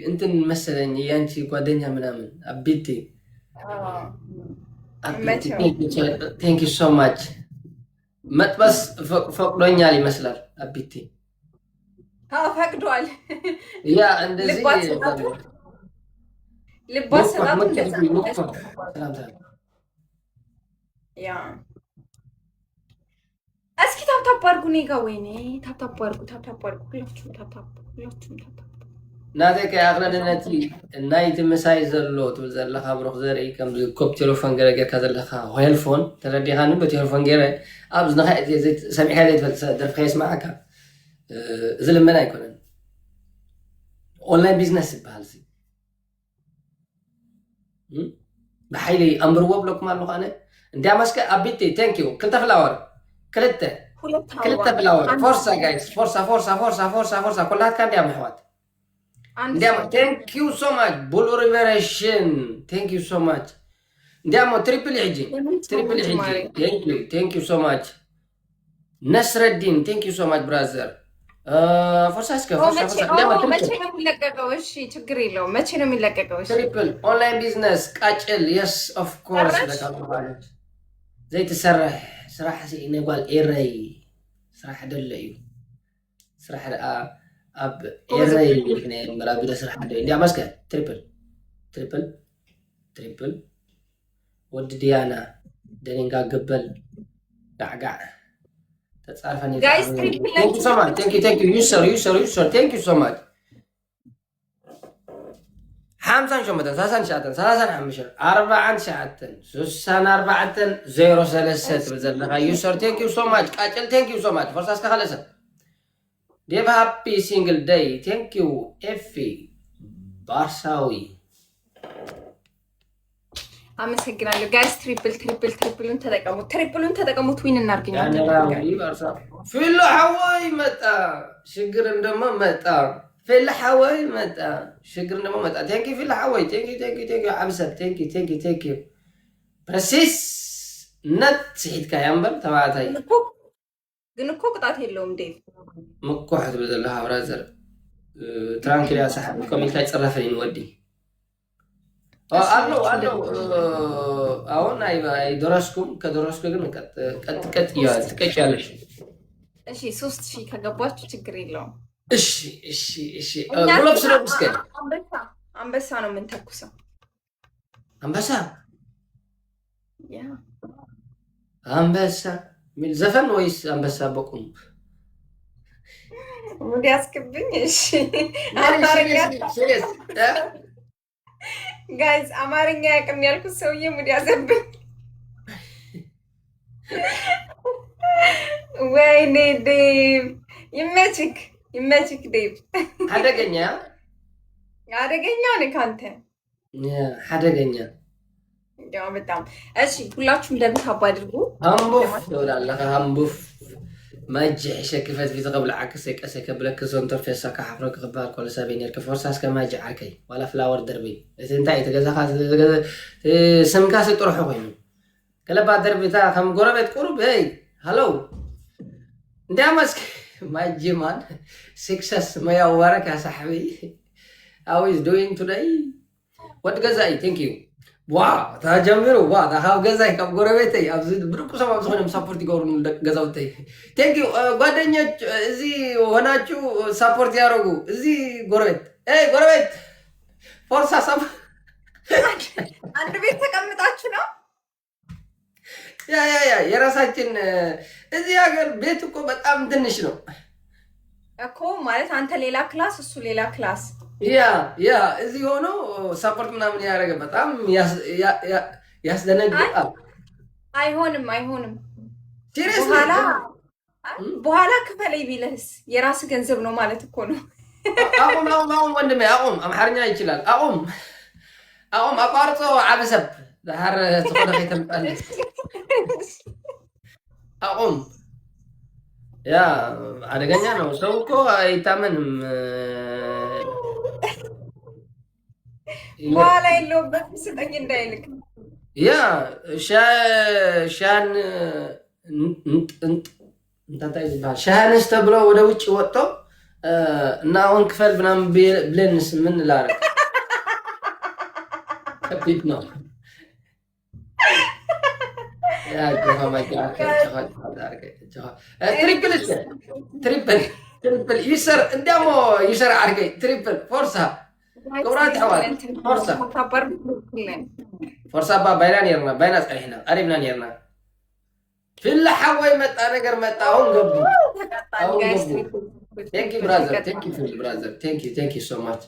እንትን መሰለኝ ያንቺ ጓደኛ ምናምን አቢቲ ቴንክ ዩ ሶ ማች። መጥበስ ፈቅዶኛል ይመስላል አቢቲ። ፈቅዷል። ያ እንደዚህ ልባት ሰላም ያ እስኪ ታፕታፕ አድርጉ እኔ ጋ። ወይኔ ታፕታፕ አድርጉ ሁላችሁም ታፕታፕ። ናተይ ከኣኽለንነቲ ናይቲ ምሳይ ዘሎ ትብል ዘለካ ብሩክ ዘርኢ ከምዚ ኮብ ቴሌፎን ገለ ጌርካ ዘለካ ሄልፎን ተረዲኻኒ በቴሌፎን ገይረ ኣብ ዝነካ ሰሚዕካ ዘይትፈልጥ ደርፍካ ይስማዓካ። እዚ ልመና ኣይኮነን። ኦንላይን ቢዝነስ ይበሃል። بحيلي أمبر وبلوك مالو أنا أنت أمسك أبيتي ثانك يو كلتا فلاور كلتا فلاور فرصة جايز فرصة كلها كان دي محوات ديما ثانك يو سو ماتش بولو ريفيريشن ثانك يو سو ماتش ديما تريبل حجي ثانك يو سو ماتش نصر الدين ثانك يو سو ماتش برازر فرصة ديما ماشي ነው የሚለቀቀው እሺ ችግር የለውም መቼ ነው የሚለቀቀው እሺ ትሪፕል ኦንላይን ቢዝነስ ቃጭል የስ ኦፍ ኮርስ ለካባለች زي تسرح صراحة سي نقول إيري صراحة دلعي صراحة أب إيري إحنا مرابيدا صراحة دلعي دي عماسكة تريبل ود ديانا دينينغا قبل قعقع تتصارفني guys تريبل thank you so much thank you يسر thank you so much حامسان شو متن ساسان شاتن سلاسان حمشر 4 شاتن 64 03 بزلنا يوسر ثانك يو سو ماتش قاچل ثانك يو سو ماتش فرصاس كخلص ديف هابي سينجل داي ثانك يو افي بارساوي አመሰግናለሁ ጋይስ ትሪፕሉን ተጠቀሙት ዊን እናርገኛለን ያኔ ባርሳ ፊሎ ሐዋይ መጣ ሽግር እንደማ መጣ ፊል ሐዋይ መጣ ሽግር እንደማ መጣ ቴንክ ዩ ፊል ሐዋይ ቴንክ ዩ አብሰር ቴንክ ዩ ፕሬሲስ ነት ሲሕትካ ያምበር ተባታይ ግን እኮ ቅጣት የለውም ዴቭ መቆሕት በዘለሃ ብራዘር ትራንኪሊያ ሰሓብ ኮሚልካ ይጽረፈኝ ወዲ አሎ አሁን አይደረስኩም ከደረስኩ ግን ቀጥ ይላል ትቀጫለሽ እሺ 3000 ከገባችሁ ችግር የለውም እሺ ግሎብ ስለምስከ አንበሳ ነው የምንተኩሰው አንበሳ ሚል ዘፈን ወይስ አንበሳ በቁም ሙዲ ያስከብኝ እሺ ጋይዝ አማርኛ ያቅም ያልኩት ሰውዬ ሙዲ ያዘብኝ ወይኔ ዴቭ ይመችክ ዴቭ አደገኛ ነህ ካንተ አደገኛ ያው በጣም እሺ ሁላችሁም እንደምታባ አድርጉ አምቡፍ ወላላ አምቡፍ ማጅሕ ሸክፈት في قبل عكس كسك بلك زونتر في سكه حفرك قبال كل سبين الكفرس اسك ماجع عكي ولا فلاور دربي انت تجزخ سمكا سطرح وين كلبا دربي تا كم غربت قرب هي هلو دامسك ماجمان سكسس ما يورك يا صاحبي how is doing today what gazai thank you ዋው ታጀምሩ ዋው ታሃው ገዛይ ካብ ጎረቤተይ ኣብዚ ብርቁ ሰባብ ዝኾነ ሳፖርት ይገብሩ ገዛውተይ ቴንክ ዩ ጓደኞች እዚ ሆናችሁ ሳፖርት ያደርጉ እዚ ጎረቤት ፎርሳ ሳብ አንድ ቤት ተቀምጣችሁ ነው ያ የራሳችን እዚህ ሀገር ቤት እኮ በጣም ትንሽ ነው እኮ ማለት አንተ ሌላ ክላስ እሱ ሌላ ክላስ ያ እዚህ ሆኖ ሳፖርት ምናምን ያደረገ በጣም ያስደነግጣል። አይሆንም በኋላ ክፈለኝ ቢልህስ የራስ ገንዘብ ነው ማለት እኮ ነው። አቁም ወንድሜ አቁም። አማርኛ ይችላል። አቁም አቋርጦ ዓብሰብ ዳር ተቆደ ከተምጣለች አቁም። ያ አደገኛ ነው። ሰው እኮ አይታመንም። በኋላ የለውበትም ስጠኝ እንዳይልክ ያ ሻን ሻንስ ተብሎ ወደ ውጭ ወጥቶ እና አሁን ክፈል ምናምን ብለንስ ምን ላረግ ከፊት ነው ያ ትሪፕል ይሰር እንደሞ ይሰር አርገይ ትሪፕል ፎርሳ كورات حوال فرصة باينا نيرنا باينا صحيحنا قريبنا نيرنا في الحواي متى نقر متى هون قبل thank you brother thank you brother thank you so much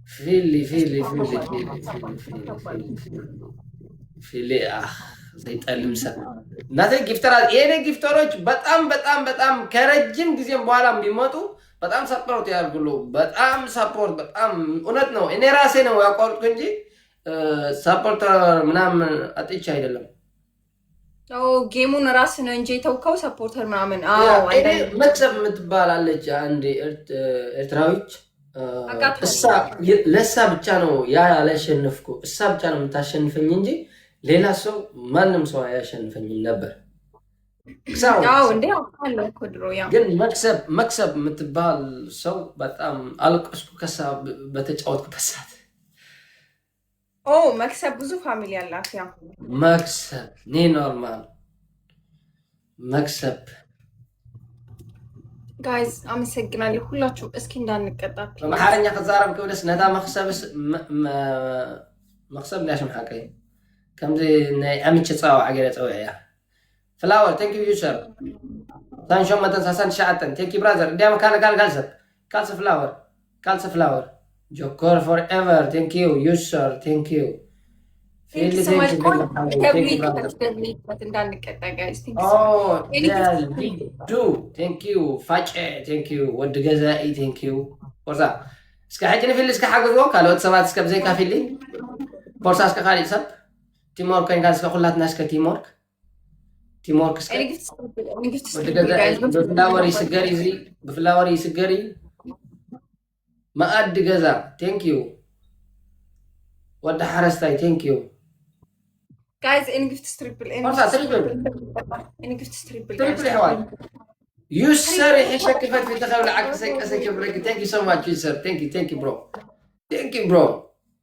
فيلي زي طلمسا እናቴ ጊፍተራ የኔ ጊፍተሮች በጣም ከረጅም ጊዜም በኋላ ቢመጡ በጣም ሰፖርት ያርጉሉ። በጣም ሰፖርት በጣም እውነት ነው። እኔ ራሴ ነው ያቋርጡት እንጂ ሰፖርት ምናምን አጥቼ አይደለም። ጌሙን ራስ ነው እንጂ የተውከው ሰፖርተር ምናምን። መክሰብ የምትባላለች አንድ ኤርትራዊች ለእሳ ብቻ ነው ያላሸነፍኩ። እሳ ብቻ ነው የምታሸንፈኝ እንጂ ሌላ ሰው ማንም ሰው አያሸንፈኝም ነበር። ግን መክሰብ የምትባል ሰው በጣም አልቀስኩ ከሳ በተጫወትኩበት ሰዓት። መክሰብ ብዙ ፋሚሊ አላት። ያ መክሰብ ኔ ኖርማል መክሰብ ጋይዝ አመሰግናለሁ ሁላችሁም። እስኪ እንዳንቀጣት በመሓረኛ ከዛረብ ክብደስ ነታ መክሰብ ላሽም ሓቀይ ከምዚ ናይ ዓሚቸ ፀዋዕ ገለ ፀውዕ እያ ፍላወር ቴንክ ዩ ዩሰር ሳንሾ መተን ሳሳን ሻዓተን ቴንክ ዩ ብራዘር እንዲያ መካነ ካልሰ ፍላወር ጆኮር ፎር ኤቨር ቴንክ ዩ ዩሰር ቴንክ ዩ ቴንክ ዩ ፋጨ ቴንክ ዩ ወዲ ገዛኢ ቴንክ ዩ ቦርሳ እስከ ሕጂ ንፊሊ እስከ ሓገዝዎ ካልኦት ሰባት እስከ ብዘይካ ፊሊ ቦርሳ እስከ ካሊእ ሰብ ቲምወርክ ኮይንካ እስከ ኩላትና እስከ ቲምወርክ ብፍላወር ይስገር መኣዲ ገዛ ቴንክ ዩ ወዲ ሓረስታይ ቴንክ ዩ guys triple يسر يحشكفت في تخيل عكسك اسك بريك ثانك يو سو ماتش يسر ثانك يو برو ثانك يو برو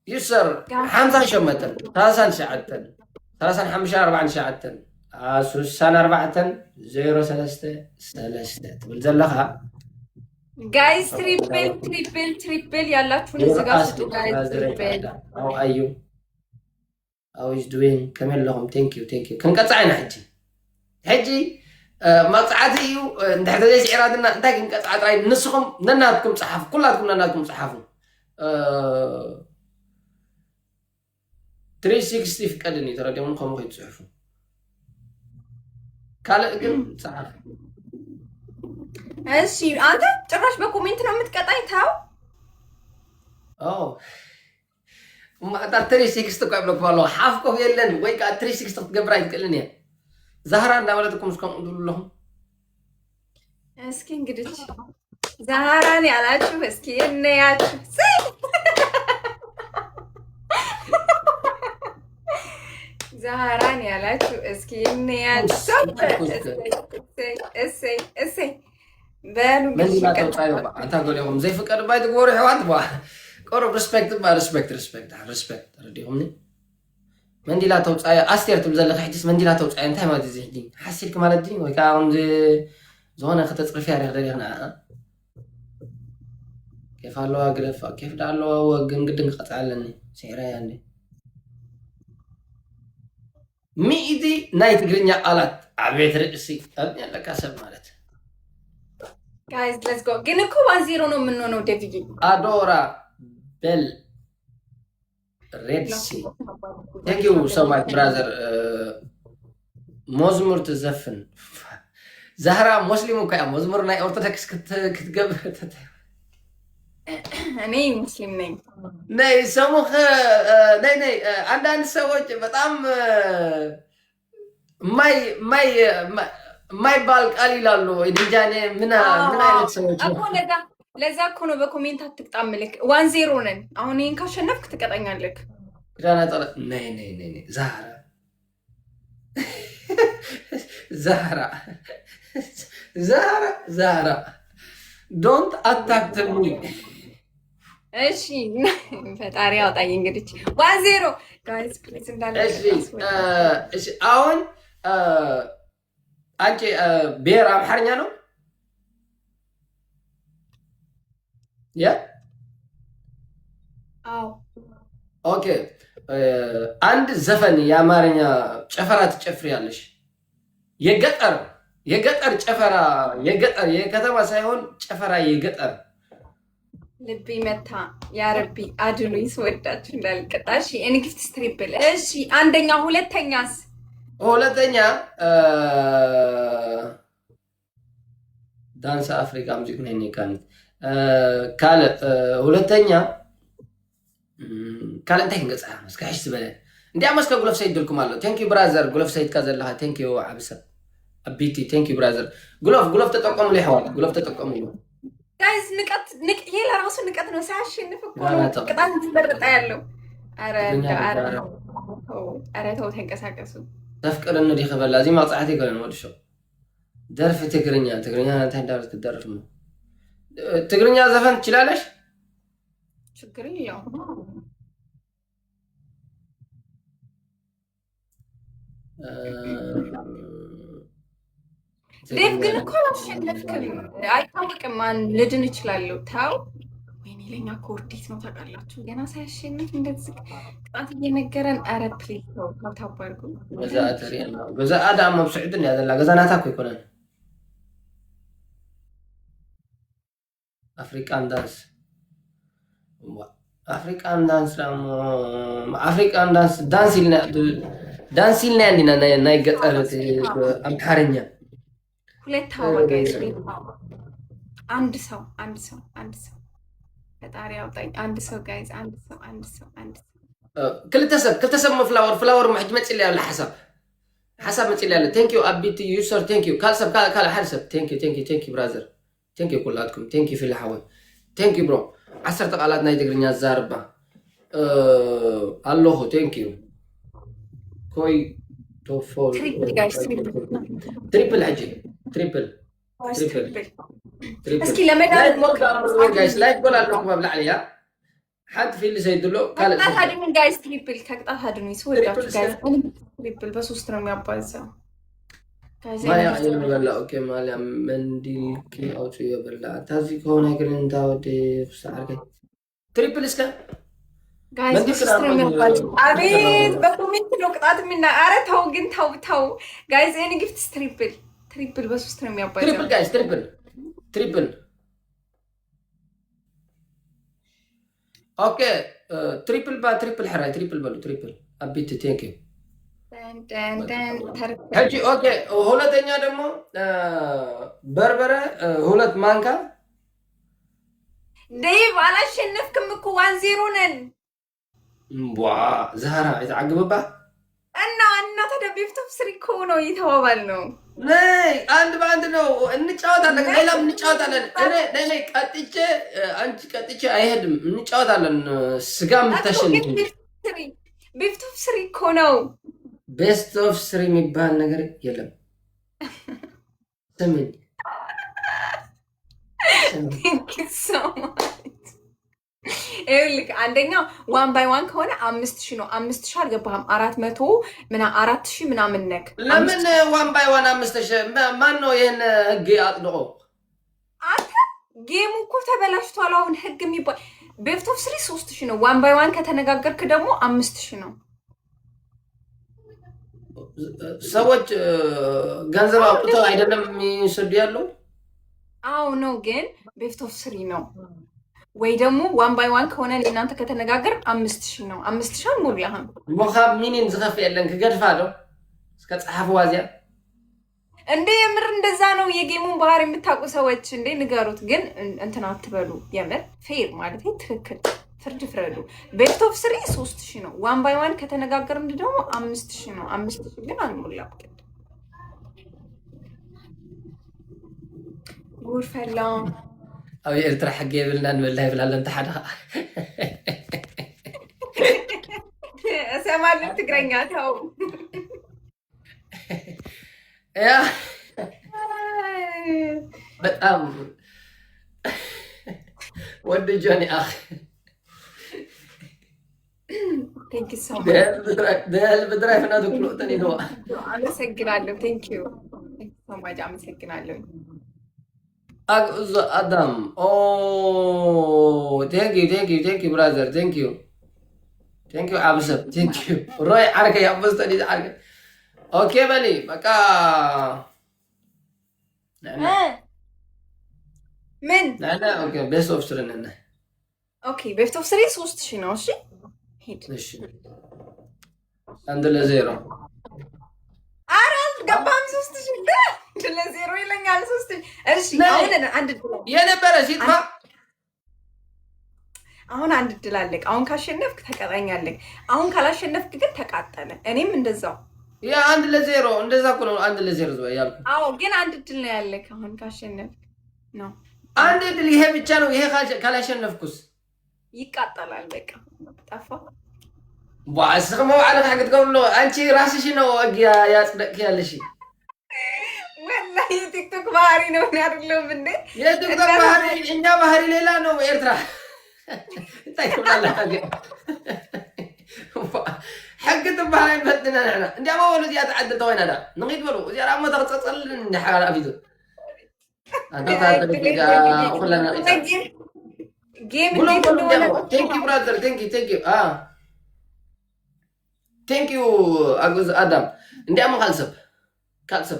يسر حمزه شمتن راسن شعتن راسن حمشة 4 شعتن سوسان 4 0 3 3 تقول زلخها ጋይስ ትሪፕል ያላችሁ ለዘጋጅቱ ጋይስ ትሪፕል አው አዩ አው ኢዝ ዱዊንግ ከመል ለኩም ቴንክ ዩ ክንቀጻዕና ሕጂ መጽዓት እዩ እንድሕር ዘይ ሲዕራድና እንታይ ክንቀጻዕ ጥራይ ንስኹም ነናትኩም ጽሓፉ ኩላትኩም ነናትኩም ጽሓፉ 360 ፍቀድኒ ተረዲሙ ከምኡ ከይትጽሕፉ ካልእ ግን ጽሓፍ እሺ አንተ ጭራሽ በኮሜንት ነው የምትቀጣኝ? ታው ማታ 360 ቆይብለኩ ባሎ ሓፍኮ የለን ወይ ካ 360 ትገብራ ይትክእልን እየ ዛህራ እንዳመለጥኩም እስከም ኡሉለኹም እስኪ እንግዲህ ዛህራን ያላችሁ እስኪ እንያችሁ ዛህራን ያላችሁ እስኪ እንያችሁ እሰይ መንዲላ ተውፃዮ አንታ ጎሊኹም ዘይፍቀድ ባይ ትግበሩ ሕዋት ባ ቆረብ ሪስፔክት ረዲኹምኒ መንዲላ ተውፃዮ ኣስቴር ትብል ዘለካ ሕጂስ መንዲላ ተውፃዮ እንታይ ማለት እዚ ሕጂ ሓሲልክ ማለት ዲ ወይ ከዓ ከምዚ ዝኾነ ክተፅርፍያ ሪኽደሪኽና كيف الله أقرف كيف دعلو وجنقدن قطع لني سيرة يعني ميدي نايت جرينيا آلات عبيت رئيسي أبني لك أسب مالت guys let's go جنكو 1-0 no منو no ديفيجي أدورا بل ريد سي thank you so much brother مزمور تزفن زهرة مسلم وكا مزمور ناي أورتودكس كتقبل እኔ ሙስሊም ነኝ ነይ ሰሙኸ ነይ አንዳንድ ሰዎች በጣም ማይባል ቃል ይላሉ እንጃኔ ምን አይነት ሰዎች እኮ ለዛ እኮ ነው በኮሜንት አትቅጣምልክ 1-0 ነን አሁን ይሄን ካሸነፍክ ትቀጣኛለህ ግራና ጠላ ነይ ዛህራ ዶንት አታክ ሚ እሺ ፈጣሪ ያውጣኝ እንግዲህ 1-0 ጋይስ ፕሊዝ እንዳለ እሺ አሁን አንቺ ብሔር አምሓርኛ ነው ያ አዎ ኦኬ አንድ ዘፈን የአማርኛ ጨፈራ ትጨፍሪያለሽ የገጠር ጨፈራ የገጠር የከተማ ሳይሆን ጨፈራ የገጠር ልቤ መታ ያ ረቢ አድኑኝ ስወዳችሁ እንዳልቀጣሽ ኤንጊፍት ስትሪፕል እሺ አንደኛ ሁለተኛ ዳንስ አፍሪካ ሙዚክ ነኝ ካንት ካልእ ሁለተኛ ካልእ እንታይ ክንገፅሓ መስካሕሽ ዝበለ እንዲያ መስከ ጉለፍ ሰይድ ድልኩም ኣሎ ቴንክ ዩ ብራዘር ጉለፍ ሰይድካ ዘለካ ቴንክ ዩ ዓብሰብ ኣቢቲ ቴንክ ዩ ብራዘር ጉለፍ ተጠቀሙሉ ይሕዋት ጉለፍ ተጠቀሙሉ ጋይዝ ንቀት ይሄ ለራሱ ንቀት ነው ሳያሸንፍ እኮ ነው ቅጣት ትበረጣ ያለው ኧረ ተው ተንቀሳቀሱ ተፍቅርኒ ዲ ክበላ እዚ መቕፃዕቲ ይኮነን ወዲ ሾው ደርፊ ትግርኛ እንታይ እንዳበለት ትደርፍ ነው ትግርኛ ዘፈን ትችላለሽ ችግር የለውም ዴቭ ግን እኮ አላሸነፍክም አይታወቅም ማን ልድን እችላለሁ ታው ወይኔ ለኛ ኮርዲት ነው ታውቃላችሁ ገና ሳያሸንፍ እንደዚህ ቅጣት እየነገረን ኧረ ፕሊዝ ተው ታባርጉ በዛ አዳ መብስዕትን ያዘላ ገዛናታ እኮ ይኮነን አፍሪካን ዳንስ ዳንስ ኢልና እንዲና ናይ ገጠር አምሓርኛ ሁለት አወጋይስ አንድ ሰው ፈጣሪ ያውጣኝ አንድ ሰው ጋይዝ አንድ ሰው ክልተ ሰብ ፍላወር ማሕጅ መጽል ያለ ሓሳብ መጽል ያለ ቴንክ ዩ አቢቲ ዩሰር ቴንክ ዩ ካልሰብ ሓደ ሰብ ቴንክ ዩ ብራዘር ቴንክ ዩ ኩላትኩም ቴንክ ዩ ፍልሓወይ ቴንክ ዩ ብሮ 10 ቃላት ናይ ትግርኛ ዛርባ ኣለኹ ቴንክ ዩ ኮይ ቶፎል ትሪፕል ሕጂ ትሪፕል እስኪ ለመዳን ጋይስ ላይክ ጎል ኣለኩም ኣብ ላዕሊ ያ ሓንቲ ፊል ዘይድሎ ካልእ ታዲምን ጋይስ ትሪፕል ከቅጣት አድኑ ይስወዳችሁ ጋይስ ትሪፕል በሶስት ነው የሚያባዛው ማያ ይበላ ኦኬ ማሊያ መንዲልኪ አውጡ ይበላ ታዚ ከሆነ ግን እንዳወደ ፍሳርገ ትሪፕል እስከ ጋይስ በሶስት ነው የሚያባዛው አቤት በኮሜንት ነው ቅጣት ምና ኧረ ተው ግን ተው ጋይስ ኤኒ ጊፍትስ ትሪፕል በሶስት ነው የሚያባዛው ትሪፕል ጋይስ ትሪፕል ኦኬ ትሪፕል ሕራይ ትሪፕል በሉ ትሪፕል አቢት ቴንክ ዩ ሕጂ ኦኬ ሁለተኛ ደግሞ በርበረ ሁለት ማንካ ዴቭ አላሸነፍክም እኮ 1-0 ነን ዋ ዛህራ የተዓግብባ እና ታዲያ ቤፍቶፍ ስሪ እኮ ነው እየተባባል ነው ነይ አንድ በአንድ ነው እንጫወታለን ሌላም እንጫወታለን እኔ ቀጥቼ አይሄድም እንጫወታለን ስጋም ተሸንፍ ቤፍቶፍ ስሪ እኮ ነው ቤስት ኦፍ ስሪ የሚባል ነገር የለም ስምን ይኸውልህ አንደኛው 1 by 1 ከሆነ 5000 ነው 5000 አልገባህም 4000 ምናምን ነክ ለምን 1 by 1 5000 ማን ነው ይሄን ህግ አጥድቆ አንተ ጌሙ እኮ ተበላሽቷል አሁን ህግ የሚባል ቤፍቶፍ 3 3000 ነው 1 by 1 ከተነጋገርክ ደግሞ 5000 ነው ሰዎች ገንዘብ አውጥተው አይደለም የሚሰዱ ያለው አው ነው ግን ቤፍቶፍ 3 ነው ወይ ደግሞ 1 by 1 ከሆነ እናንተ ከተነጋገር 5000 ነው 5000 ሙሉ ያህም ሙኻብ ሚኒን ዝኸፍ የለን ከገድፋለው እስከ ጻፍ ዋዚያ እንዴ የምር እንደዛ ነው የጌሙን ባህር የምታውቁ ሰዎች እንዴ ንገሩት ግን እንትና አትበሉ የምር ፌር ማለት ትክክል ፍርድ ፍረዱ ቤፍቶፍ 3 3000 ነው 1 by 1 ከተነጋገርን ደግሞ 5000 ነው 5000 ግን አንሞላም ጉርፈላ أو يرترح حقي بلنا نبلها يبلها لن تحدها أسمع اللي بتقرنياتها يا بتأم ودي جوني أخي Thank you so much. ده البدراي فينا دكتور تاني دوا. أنا سجلالو. Thank you. Thank you so much. أنا سجلالو. Adam. Oh, thank you, brother. Thank you, Absab. Thank you. Roy, arke ya bos tadi arke. Okay, bali. Maka. من؟ لا اوكي best of 3 نحن. اوكي best of 3 صوصت شنو شي؟ هيد. ماشي. عندنا زيرو. ገባም 3000 ለዜሮ ይለኛል 3000 እሺ አሁን አንድ የነበረ ሲጥፋ አሁን አንድ እድል አለቅ። አሁን ካሸነፍክ ተቀጣኛለህ። አሁን ካላሸነፍክ ግን ተቃጠለ። እኔም እንደዛው ያ 1-0 እንደዛ እኮ ነው። 1-0 ነው ያልኩት። አዎ ግን አንድ እድል ነው ያለክ። አሁን ካሸነፍክ ነው አንድ እድል። ይሄ ብቻ ነው። ይሄ ካላሸነፍኩስ ይቃጠላል። በቃ ጠፋ። ዋስከሞ على حاجه تقول له አንቺ ራስሽ ነው ያጽደቅ ያለሽ ወላሂ ቲክቶክ ባህሪ ነው ያደርለው እንዴ? የቲክቶክ ባህሪ እኛ ባህሪ ሌላ ነው። ኤርትራ ታይቁላላ حق تبهاي بدنا نحن انت ما ولد يا تعدى توين هذا نغيد ولو زي ما تغتصل ان حاجه افيدو انت تعرف كلنا جيم ثانك يو برادر ثانك يو ثانك يو اجوز ادم انت ما ካልሰብ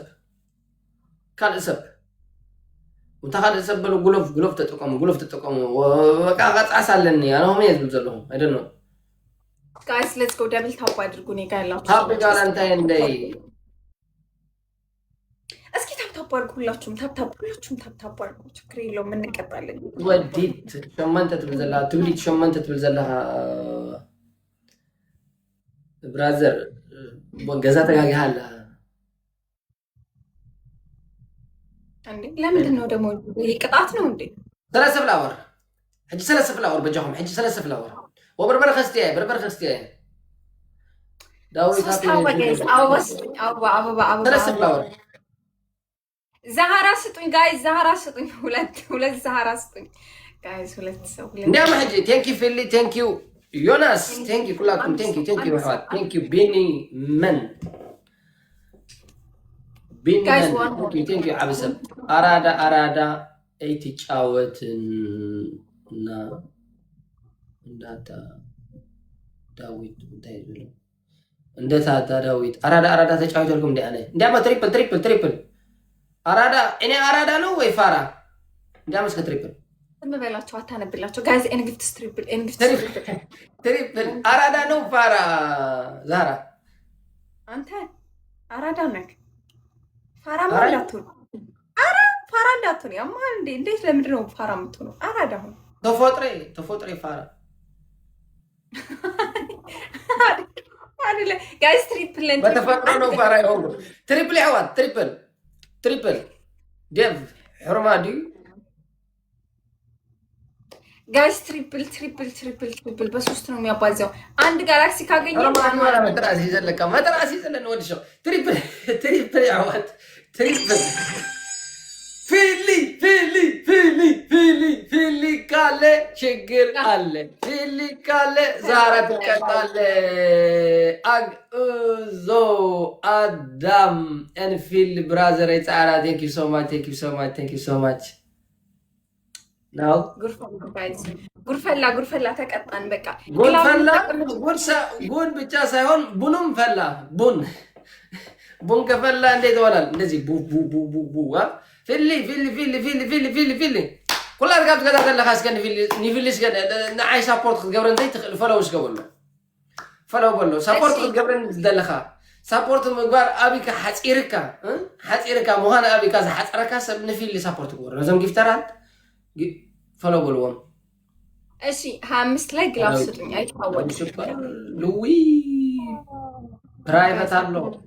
وانت ካልሰብ بلو غلوف تتقموا وبقى قصاصلن يا ነው ምን ይዝም ዘለሁ I don't know guys let's go double tap አድርጉ እኔ ጋር ያላችሁ ታፕ ጋራንታይ እንደይ እስኪ ታፕ አድርጉ ሁላችሁም ታፕ አድርጉ ችግር የለውም እንቀጣለን ወዲት ሸመንተ ትብዘላ ትብሊት ሸመንተ ትብዘላ ብራዘር ገዛ ተጋጋለ እንዴ ለምንድን ነው ደግሞ ይቅጣት ነው እንዴ 3 ፍላወር حج 3 ፍላወር በጃሁም حج 3 ፍላወር وبربر خستيه داوي أبا 3 ፍላወር زهرة ستون جايز زهرة ستون ሁለት زهرة ستون جايز ሁለት ሰው እንደማ حج ثانك يو فيلي ثانك يو يونس ثانك يو كلكم ثانك يو محمد ثانك يو بيني من ثانك يو عبسب أرادا أي تጫወትና እንዳታ ዳዊት እንታይሉ እንደታታ ዳዊት አራዳ ተጫውተልኩም እንደ አለ እንደማ ትሪፕል አራዳ እኔ አራዳ ነው ወይ ፋራ እንደማ እስከ ትሪፕል እንበላችሁ አታነብላችሁ ጋይስ ኤንግፍት ትሪፕል አራዳ ነው ፋራ ዛራ አንተ አራዳ ነክ ፋራ ማለት ነው ፋራ እንዳትሆን ያማል እንዴ እንዴት ለምንድን ነው ፋራ የምትሆነው አራዳ ነው ተፎጥሬ ፋራ አይደለ ጋይስ ትሪፕል በተፈጥሮ ነው ፋራ ይሆን ትሪፕል ያዋት ትሪፕል ዴቭ ሕርማዲ ጋይስ ትሪፕል በሶስት ነው የሚያባዛው አንድ ጋላክሲ ካገኘ ማን መጥራስ ይዘለካ መጥራስ ይዘለን ወድሽው ትሪፕል ያዋት ትሪፕል ፊሊ ካለ ችግር አለ ፊሊ ካለ ዛራ ትቀጣለ አግዞ አዳም and ፊል ብራዘር ይጻራ thank you so much now ጉርፈላ ተቀጣን በቃ ጉድ ብቻ ሳይሆን ቡንም ፈላ ቡን ከፈላ እንዴት ይሆናል እንደዚህ ቡ ፊሊ كل أرقام كذا كذا خاص كان نيفيليس كان نعي سابورت قبل أنتي فلوش قبله فلو بلو سابورت قبل دلخا سابورت مقبار أبي كحتيركا مهانا أبي كذا حتيركا نفيلي سابورت قبل لازم كيفترات فلو بلوهم أشي هامس لايك لابسطني أي حاول لوي برايفت هالو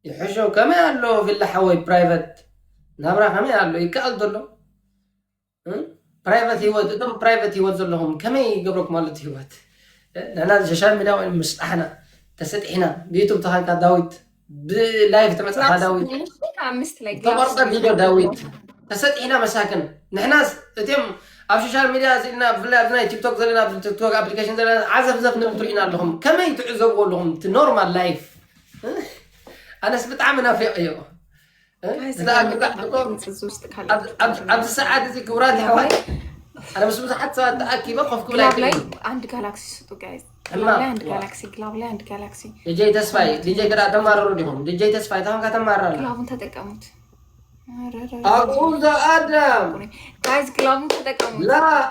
يحشو كما هالو في اللحوي برايفت نبرا كما هالو يكال دلو برايفت هيوت زلهم كما يقبرك مالت هيوت انا شاشان ميداو مصلحنا تسطحنا بيوتيوب تاعك داويت بلايف تمصح داويت خمس لايك تبرد فيديو داويت تسطحنا مساكن نحنا اتم اب سوشيال ميديا زينا فلابنا تيك توك زلنا في تيك توك ابلكيشن زلنا عزف نمطرينا لهم كما يتعزوا لهم نورمال لايف انا سبت عمنا في ايو عبد الساعات زي كبرات حوالي انا مش حتى ساعات اكيد بقف كل عند جالاكسي سوتو جايز لاند جالاكسي دي جي تسفاي دي جي قرا تمارروا لهم دي جي تسفاي تاهم كتمارروا كلابون تتقمت اقول ذا ادم جايز كلابون تتقمت لا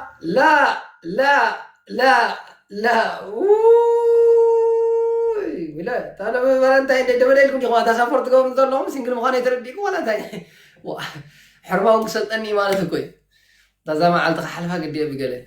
ولا انا ما انت دبل لكم يا اخوات سافرت قبل لهم سنجل مخانه يترديكم ولا تاي حرمه وسلطني مالته كوي تزا ما علت حلفها قد يبي قال